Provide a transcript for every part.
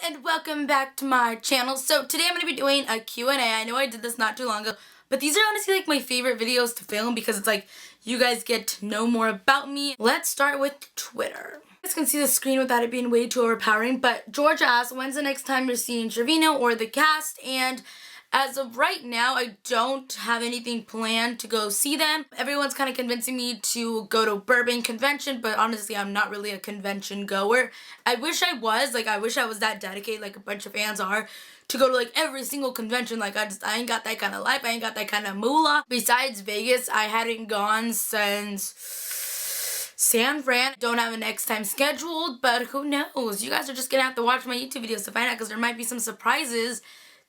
and welcome back to my channel. So today I'm going to be doing a Q&A. I know I did this not too long ago, but these are honestly like my favorite videos to film because it's like you guys get to know more about me. Let's start with Twitter. You guys can see the screen without it being way too overpowering, but George asked, when's the next time you're seeing Trevino or the cast? And as of right now, I don't have anything planned to go see them. Everyone's kind of convincing me to go to Burbank Convention, but honestly, I'm not really a convention goer. I wish I was. I wish I was that dedicated like a bunch of fans are to go to like every single convention. I ain't got that kind of life. I ain't got that kind of moolah. Besides Vegas, I hadn't gone since San Fran. Don't have a next time scheduled, but who knows? You guys are just gonna have to watch my YouTube videos to find out because there might be some surprises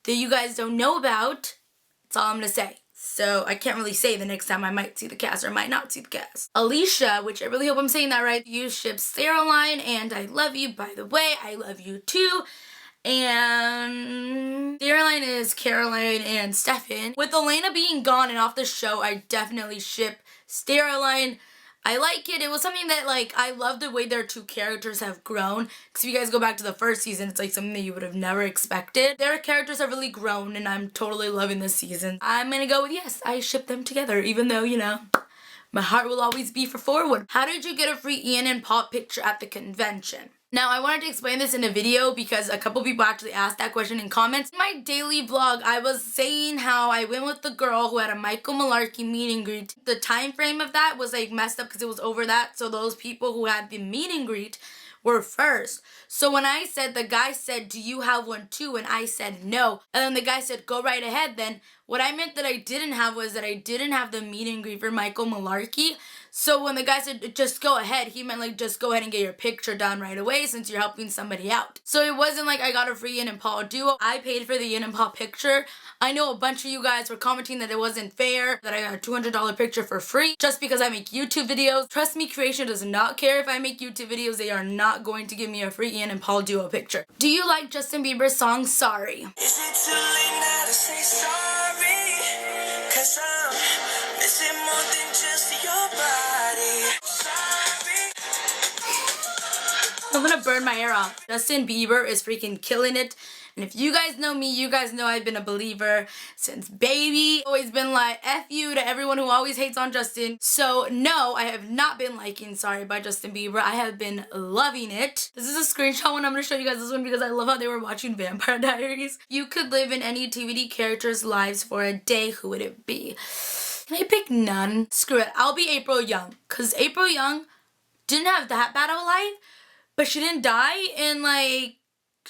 that you guys don't know about. That's all I'm gonna say. So I can't really say the next time I might see the cast or might not see the cast. Alicia, which I really hope I'm saying that right, you ship Caroline, and I love you, by the way. I love you too. And Caroline is Caroline and Stefan. With Elena being gone and off the show, I definitely ship Caroline. I like it. It was something that, I love the way their two characters have grown. Because if you guys go back to the first season, it's something that you would have never expected. Their characters have really grown, and I'm totally loving this season. I'm gonna go with yes, I ship them together, even though, my heart will always be for Forward. How did you get a free Ian and Paul picture at the convention? Now, I wanted to explain this in a video because a couple people actually asked that question in comments. In my daily vlog, I was saying how I went with the girl who had a Michael Malarkey meet and greet. The time frame of that was messed up because it was over that. So those people who had the meet and greet were first. So when I said, the guy said, do you have one too? And I said no. And then the guy said, go right ahead then. What I meant that I didn't have was that I didn't have the meet and greet for Michael Malarkey. So when the guy said, just go ahead, he meant just go ahead and get your picture done right away since you're helping somebody out. So it wasn't I got a free Ian and Paul duo. I paid for the Ian and Paul picture. I know a bunch of you guys were commenting that it wasn't fair, that I got a $200 picture for free just because I make YouTube videos. Trust me, Creation does not care if I make YouTube videos. They are not going to give me a free Ian and Paul duo picture. Do you like Justin Bieber's song, Sorry? Is it too late now to say sorry? 'Cause I'm missing more than just your body. Sorry. I'm gonna burn my hair off. Justin Bieber is freaking killing it. And if you guys know me, you guys know I've been a believer since baby. Always been like, F you to everyone who always hates on Justin. So no, I have not been liking Sorry by Justin Bieber. I have been loving it. This is a screenshot one. I'm gonna show you guys this one because I love how they were watching Vampire Diaries. You could live in any TVD character's lives for a day, who would it be? Can I pick none? Screw it, I'll be April Young. Cause April Young didn't have that bad of a life, but she didn't die and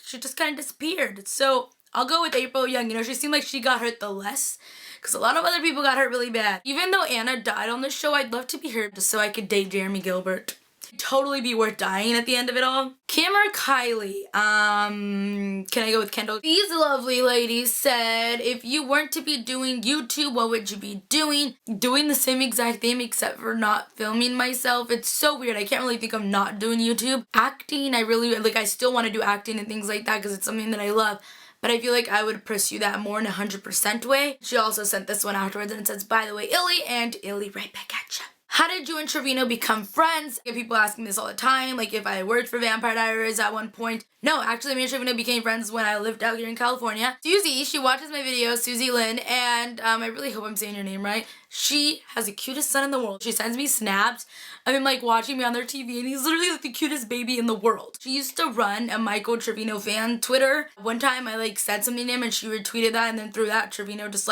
she just kind of disappeared. So I'll go with April Young. She seemed like she got hurt the less because a lot of other people got hurt really bad. Even though Anna died on the show, I'd love to be her just so I could date Jeremy Gilbert. It'd totally be worth dying at the end of it all. Kim or Kylie? Can I go with Kendall? These lovely ladies said, if you weren't to be doing YouTube, what would you be doing? Doing the same exact thing except for not filming myself. It's so weird. I can't really think of not doing YouTube. Acting, I really, I still want to do acting and things like that because it's something that I love. But I feel like I would pursue that more in a 100% way. She also sent this one afterwards and it says, by the way, Illy, and Illy right back at ya. How did you and Trevino become friends? I get people asking this all the time, if I worked for Vampire Diaries at one point. No, actually, me and Trevino became friends when I lived out here in California. Susie, she watches my videos, Susie Lynn, and I really hope I'm saying your name right. She has the cutest son in the world. She sends me snaps of him watching me on their TV, and he's literally the cutest baby in the world. She used to run a Michael Trevino fan Twitter. One time I said something to him and she retweeted that, and then through that Trevino just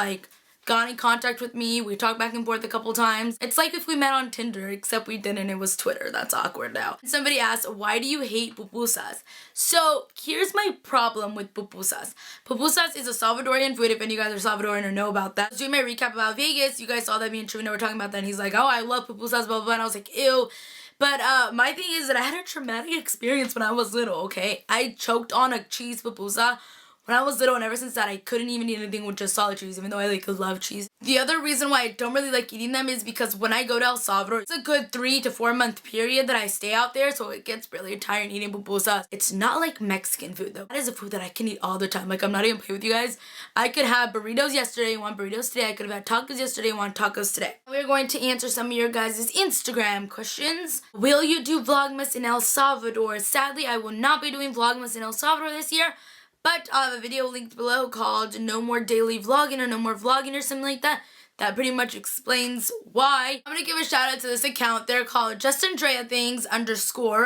got in contact with me. We talked back and forth a couple times. It's like if we met on Tinder, except we didn't. It was Twitter. That's awkward now. Somebody asked, why do you hate pupusas? So here's my problem with pupusas. Pupusas is a Salvadorian food, if any of you guys are Salvadorian or know about that. I was doing my recap about Vegas. You guys saw that me and Trevino were talking about that, and he's like, oh, I love pupusas, blah, blah, blah. And I was like, ew. But my thing is that I had a traumatic experience when I was little, okay? I choked on a cheese pupusa when I was little, and ever since that, I couldn't even eat anything with just solid cheese, even though I like love cheese. The other reason why I don't really like eating them is because when I go to El Salvador, it's a good 3 to 4 month period that I stay out there, so it gets really tired eating pupusas. It's not like Mexican food though. That is a food that I can eat all the time. Like, I'm not even playing with you guys. I could have burritos yesterday and want burritos today. I could have had tacos yesterday and want tacos today. We're going to answer some of your guys' Instagram questions. Will you do Vlogmas in El Salvador? Sadly, I will not be doing Vlogmas in El Salvador this year. But I have a video linked below called No More Daily Vlogging or No More Vlogging or something like that. That pretty much explains why. I'm going to give a shout out to this account. They're called JustAndrea_.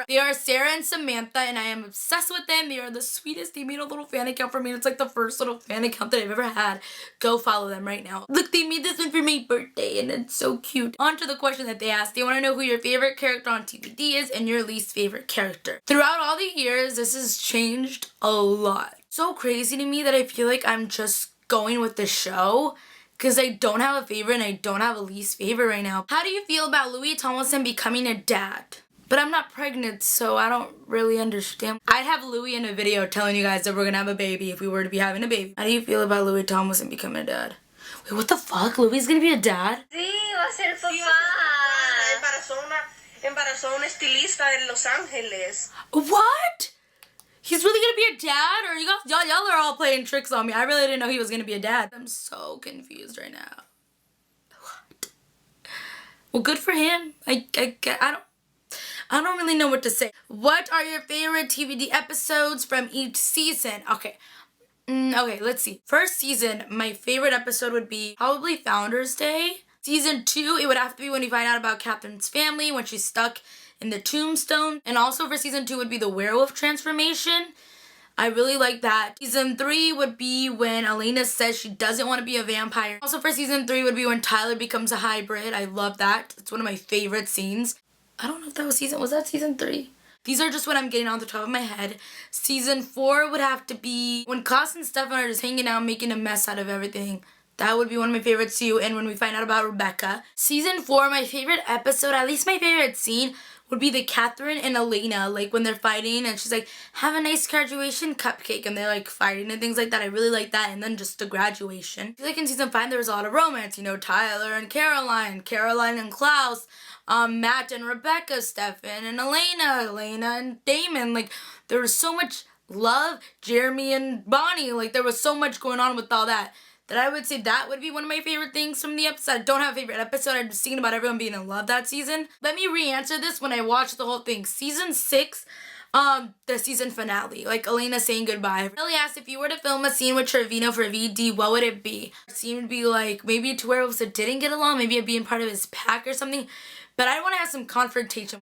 They are Sarah and Samantha, and I am obsessed with them. They are the sweetest. They made a little fan account for me. It's like the first little fan account that I've ever had. Go follow them right now. Look, they made this one for my birthday, and it's so cute. On to the question that they asked. They want to know who your favorite character on TVD is and your least favorite character. Throughout all the years, this has changed a lot. So crazy to me that I feel like I'm just going with the show, because I don't have a favorite and I don't have a least favorite right now. How do you feel about Louis Tomlinson becoming a dad? But I'm not pregnant, so I don't really understand. I'd have Louis in a video telling you guys that we're gonna have a baby if we were to be having a baby. How do you feel about Louis Tomlinson becoming a dad? Wait, what the fuck? Louis gonna be a dad? Sí, va a ser papá. Embarazó a un estilista en Los Ángeles. What? He's really gonna be a dad? Or y'all are all playing tricks on me. I really didn't know he was gonna be a dad. I'm so confused right now. What? Well, good for him. I don't really know what to say. What are your favorite TVD episodes from each season? Okay. Okay, let's see. First season, my favorite episode would be probably Founders Day. Season 2, it would have to be when we find out about Catherine's family, when she's stuck in the tombstone. And also for season 2 would be the werewolf transformation. I really like that. Season 3 would be when Elena says she doesn't want to be a vampire. Also for season 3 would be when Tyler becomes a hybrid. I love that. It's one of my favorite scenes. I don't know if that was that season 3? These are just what I'm getting on the top of my head. Season 4 would have to be when Klaus and Stefan are just hanging out making a mess out of everything. That would be one of my favorites too. And when we find out about Rebecca. Season 4, my favorite episode, at least my favorite scene, would be the Catherine and Elena, like when they're fighting and she's like, have a nice graduation cupcake, and they're like fighting and things like that. I really like that. And then just the graduation. I feel like in season 5 there was a lot of romance, you know, Tyler and Caroline and Klaus, Matt and Rebecca, Stefan and Elena and Damon. Like there was so much love, Jeremy and Bonnie, like there was so much going on with all that I would say that would be one of my favorite things from the episode. I don't have a favorite episode. I'm just thinking about everyone being in love that season. Let me re-answer this when I watched the whole thing. Season 6, the season finale. Like Elena saying goodbye. Ellie asked if you were to film a scene with Trevino for VD, what would it be? The scene would be like maybe two werewolves that didn't get along, maybe it being part of his pack or something. But I want to have some confrontation.